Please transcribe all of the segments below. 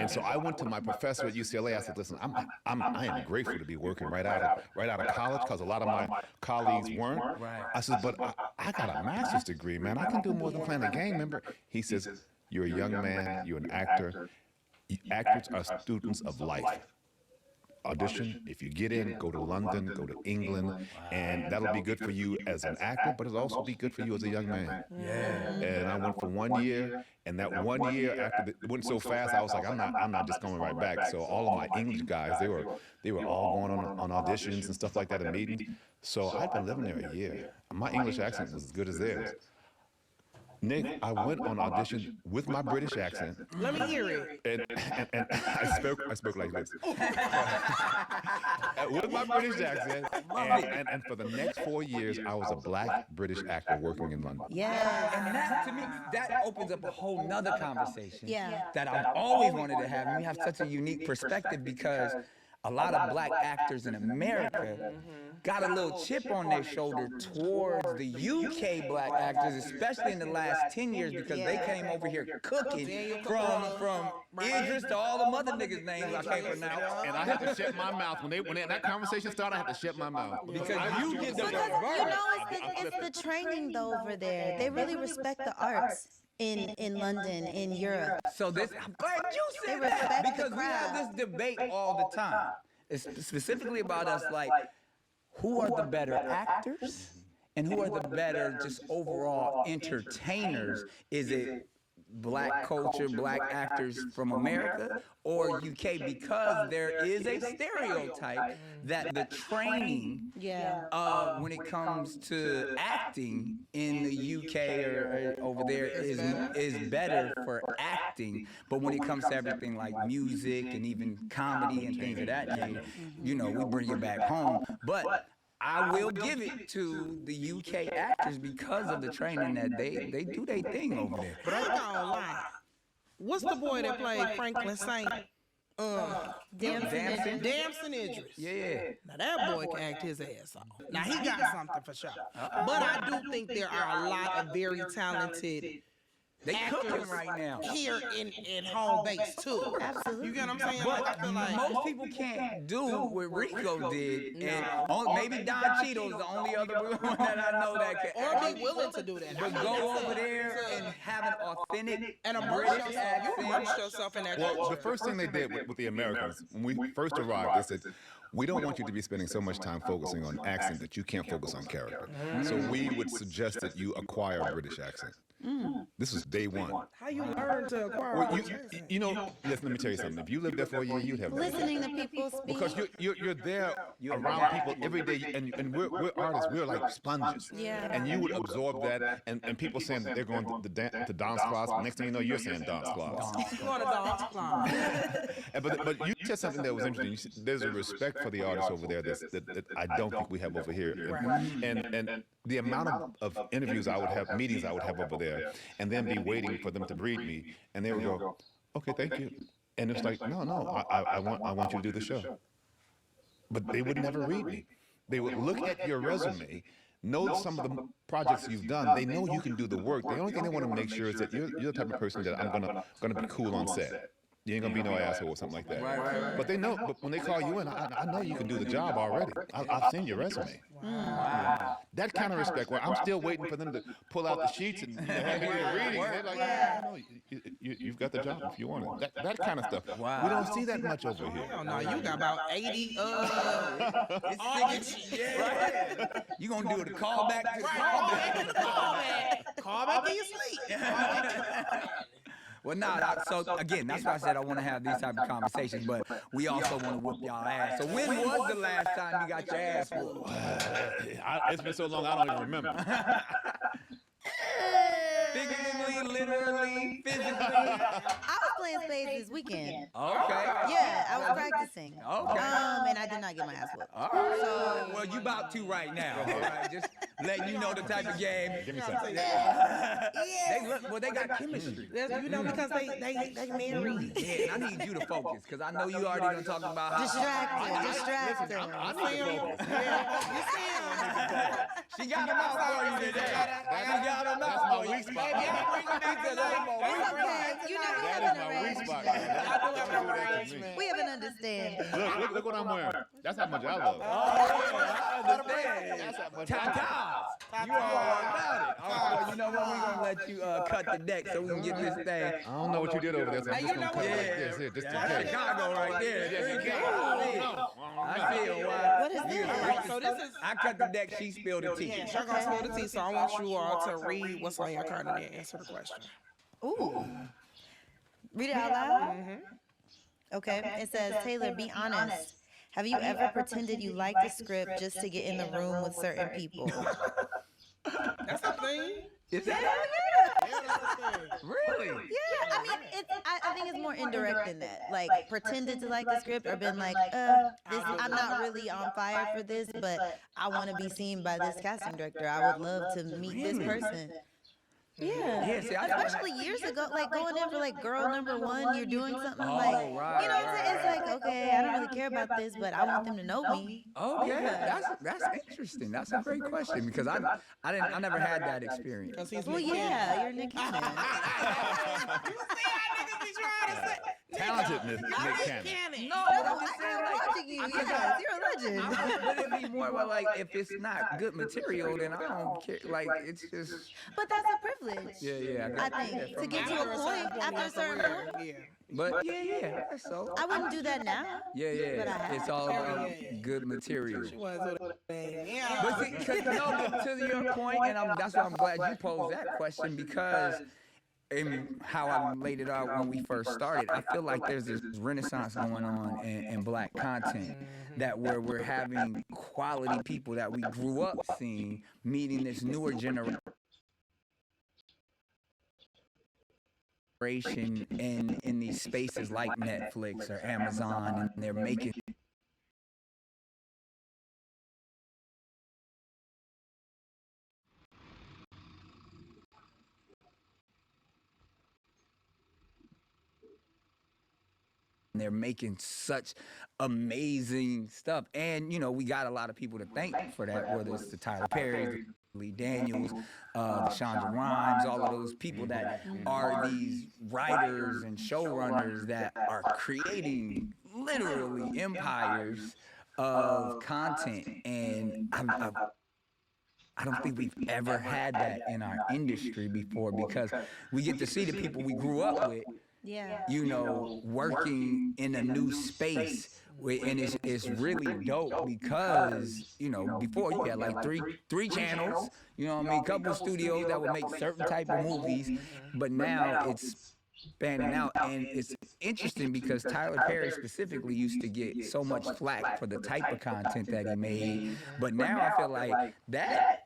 And so I went to my professor at UCLA. I said, "Listen, I am grateful to be working right out of college because a lot of my colleagues weren't." Right. I said, "But I got a master's degree, man. I can do more than playing a game." Remember, he says, "You're a young man. You're an actor. Actors are students of life. Audition. If you get in, go to London, go to England, and that'll be good for you as an actor, but it'll also be good for you as a young man." Yeah. And I went for 1 year, and that 1 year after it went so fast, I was like, I'm not just coming right back. So all of my English guys, they were all going on auditions and stuff like that and meetings. So I'd been living there a year. My English accent was as good as theirs. Nick, I went on audition with my British accent, Let me hear it. and I spoke like this. With my British accent, and for the next 4 years, I was a black British actor working in London. Yes. And that, to me, that opens up a whole nother conversation Yeah. that I've always wanted to have. And we have such a unique perspective because a lot of black actors in America got a little chip on their shoulder towards the UK black actors, especially in the last 10 years, because they came over here cooking from Idris to all the mother niggas' names I can't pronounce. And I had to shut my mouth when that conversation started. I had to shut my mouth Because you get the Because, it's the training though over there. They really respect the arts in London, in Europe. So this, I'm glad you said They respect that the because we have craft. this debate all the time. It's specifically about us, like, who are the better actors and who are the better just overall entertainers? Is it black culture, black actors from America or UK? Because there is a stereotype that the training when it comes to acting in the UK or over there is better for acting, but when it comes to everything like music and even comedy and things of that nature, you know, we bring it back home. But I will give it to the UK actors because of the training that they do their thing over there. But I ain't gonna lie. What's the boy that played Franklin Saint? Damson? Damson Idris. Yeah. Now that boy can act his ass off. Now he got something for sure. But I do think there are a lot of very talented They cooking actors right now. here in home base too. Absolutely. You get what I'm saying? But Like, I feel like most people can't do what Rico did, and maybe Don Cheadle is the only other one that I know that can. or be willing to do that. But go over there and have an authentic and immerse British yourself. You accent. immerse yourself in that Well, culture. the first thing they did with the Americans, when we first arrived, they said, "We don't want you to be spending so much time focusing on accent that you can't focus on character. So we would suggest that you acquire a British accent." This was day one. How you learn to acquire Well, a British accent? you know, let me tell you something. If you lived there for a year, you'd have Listening to people speak. because you're there around people every day, and we're artists. We're like sponges. Yeah. And you would absorb that, and people saying that they're going to dance class. Next thing you know, you're saying dance class. You want to dance club. But you said something that was interesting. You said there's a respect for the artists over there that I don't think we have over here. And the amount of interviews I would have, meetings I would have over there, and then be waiting for them to read me, and they would go, "Okay, thank you." And it's like, no, I want you to do the show. But they would never read me. They would look at your resume, know some of the projects you've done. They know you can do the work. The only thing they want to make sure is that you're the type of person that I'm gonna be cool on set. You ain't gonna be no asshole or something like that. Right. But they know. But when they call you in, I know you can do the job already. I've seen your resume. That kind of respect. Where I'm still waiting for them to pull out the sheets and have me do the reading. They're like, no, you've got the job if you want it. That kind of stuff. Wow. We don't see that much over here. Hell no, you got about 80 It's audience. right. You gonna do the callback to the callback. Call back in your sleep. Well, so again, that's why I said I want to have these type of conversations, but we also want to whoop y'all ass. So when was the last time you got your ass whooped? It's been so long, I don't even remember. Figuratively, literally, physically. I was playing spades this weekend. Okay. Yeah, I was practicing. Okay. And I did not get my ass whooped. All right. Well, you about to right now. All right. letting you know the type of game. Give me some. They got chemistry. Because they married. Yeah, and I need you to focus because I know you already gonna talk about how Distract her. I need to focus. she got them out for you today. She got them That's out my for you. weak spot. It's okay. You know we That have is an my weak spot. arrangement. I do have an arrangement. We have an understanding. Look what I'm wearing. That's how much I love. I understand. That's how much I love. Ta-ta. You all about it. All right, well, you know what? We're going to let you cut the deck so we can get this thing. I don't know what you did over there, so I'm just gonna cut it like this here, just in That's case. Chicago right there. Just in case. I feel why. What is this? So this is. I cut the deck, she spilled the tea. Yeah, she's gonna spill the tea, so I want you all to read what's on your card and then answer the question. Ooh. Read it out loud? Okay. It says, Taylor, be honest. Have you ever pretended you liked the script just to get in the room with certain people? That's the thing. Is that really? Yeah, I mean, I think it's more indirect than that. Like, pretended to like the script or been like, I'm not really on fire for this, but I want to be seen by this casting director. I would love to meet this person. Yeah. Yeah, see, Especially years ago, like going in for like girl number one, you're doing something like, right, you know what I'm saying? It's like, okay, I don't really care about this, but I want them to know me. Okay, that's interesting. That's a great question because I never had that experience. Because he's Well, Nick Cannon. yeah, you're Nick Cannon. Talented Nick Cannon. No, No, I'm watching you. Yes, you're a legend. Would it be more about like if it's not good material, then I don't care. Like it's just But that's a privilege. yeah. I think to get to a point after a certain point. Yeah. But yeah. That's so. I wouldn't do that now. Yeah. But I have. It's all about good material. She was with a yeah. But see, 'cause, to your point, and that's why I'm glad you posed that question because. And how I laid it out when we first started, I feel like there's this renaissance going on in black content that where we're having quality people that we grew up seeing meeting this newer generation in these spaces like Netflix or Amazon, and they're making they're making such amazing stuff. And, we got a lot of people to thank for that, whether it's the Tyler Perry, Lee Daniels, the Shonda Rhimes, all of those people that are these writers and showrunners that are creating literally empires of content. And I don't think we've ever had that in our industry before because we get to see the people we grew up with Yeah. working in a new space, and it's really dope because before you had like three channels, a couple studios that would make certain type of movies, but now it's spanning out, and it's interesting because Tyler Perry specifically used to get so much flack for the type of content that he made, but now I feel like that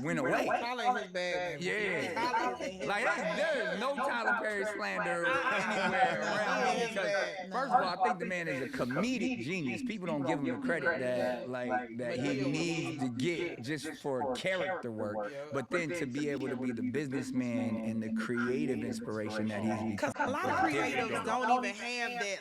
went away. Tyler in his bag. Yeah. Like, there is no Tyler Perry slander anywhere around me because, first of all, I think the man is a comedic genius. People don't give him the credit that he needs to get just for character work, but then to be able to be the businessman and the creative inspiration that he's become. Because a lot of creatives don't even have that,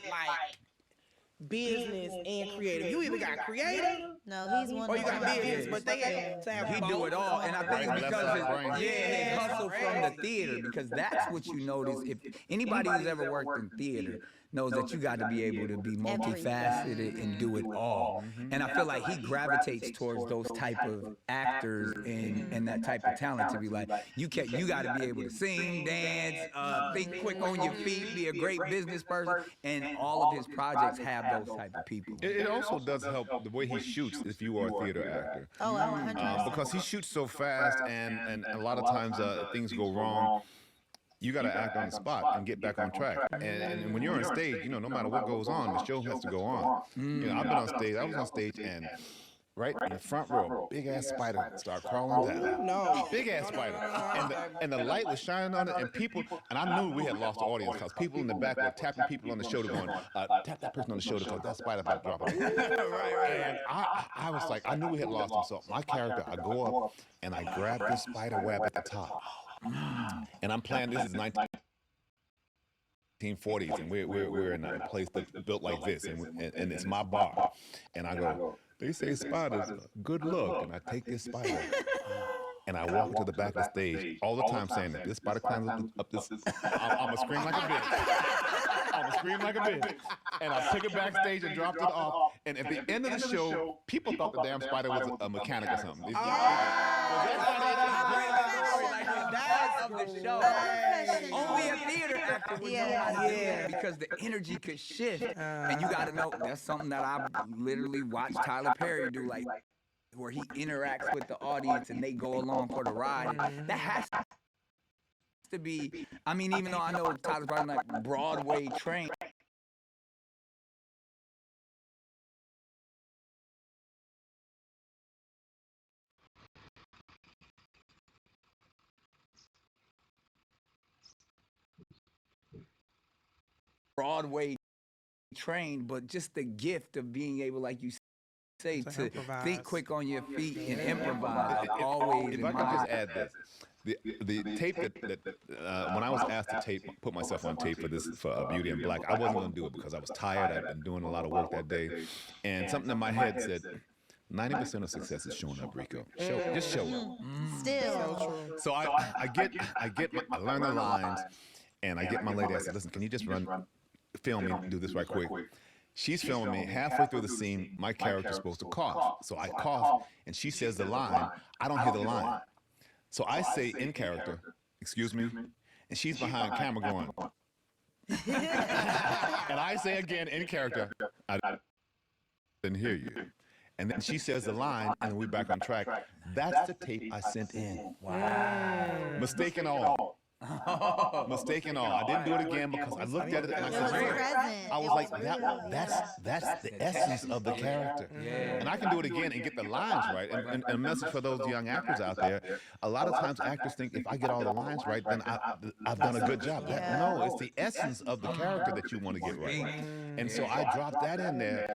business and creative. You either got creative No, he's one. or you got of business, them. but they have to have He both. do it all, and I think Brain, because left side brain. his hustle from the theater, because that's what you notice. If anybody who's ever worked in theater knows that you got to be able to be multifaceted and do it all, and I feel like he gravitates towards those type of actors and that type of talent to be like, you got to be able to sing, dance, think quick on your feet, be a great business person, and all of his projects have those type of people. It also does help the way he shoots if you are a theater actor. Oh, 100%. Because he shoots so fast, and a lot of times things go wrong. You got to act on the spot and get back on track. And when you're on stage, no matter what goes on, the show has to go on. I've been on stage. I was on stage, and right in the front row, big ass spider start crawling down. No. Big ass spider, and the light was shining on it, and people, and I knew we had lost the audience because people in the back were tapping people on the shoulder, going, "Tap that person on the shoulder because that spider about to drop it." And I was like, I knew we had lost him. So my character, I go up and I grab this spider web at the top, and I'm playing. This is 1940s, and we're in a place that's built like this, and it's my bar, and I go, they say spiders, good luck, and I take this spider, and I walk to the back of the stage all the time saying that this spider climbs up this, I'm gonna scream like a bitch. I'm gonna scream like a bitch, and I took it backstage and dropped it off, and at the end of the show, people thought the damn spider was a mechanic or something. Of the show. Only a theater actor would know how to do that because the energy could shift. And you gotta know that's something that I literally watched Tyler Perry do, like where he interacts with the audience and they go along for the ride. That has to be, I mean, even though I know Tyler's probably like Broadway trained. Broadway trained, but just the gift of being able, like you say, to think quick on your feet and improvise. Always. If I could just add this, the tape that when I was asked to put myself on tape for Beauty in Black, I wasn't going to do it because I was tired. I'd been doing a lot of work that day, and something in my head said, 90% of success is showing up, Rico. Just show up. Still. So I learn the lines, and I get my lady. I said, listen, can you just film me, do this right quick. She's filming me. Halfway through the scene, my character's supposed to cough. So I cough, and she says the line. I don't hear the line. So I say in character, excuse me, and she's behind camera going. And I say again in character, I didn't hear you. And then she says the line, and we're back on track. That's the tape I sent in. Wow. Mistake and all. Mistake and all. I didn't do it again because I looked at it and I said, I was like, that's the essence of the character. And I can do it again and get the lines right. And a message for those young actors out there, a lot of times actors think if I get all the lines right, then I've done a good job. No, it's the essence of the character that you want to get right. And so I dropped that in there,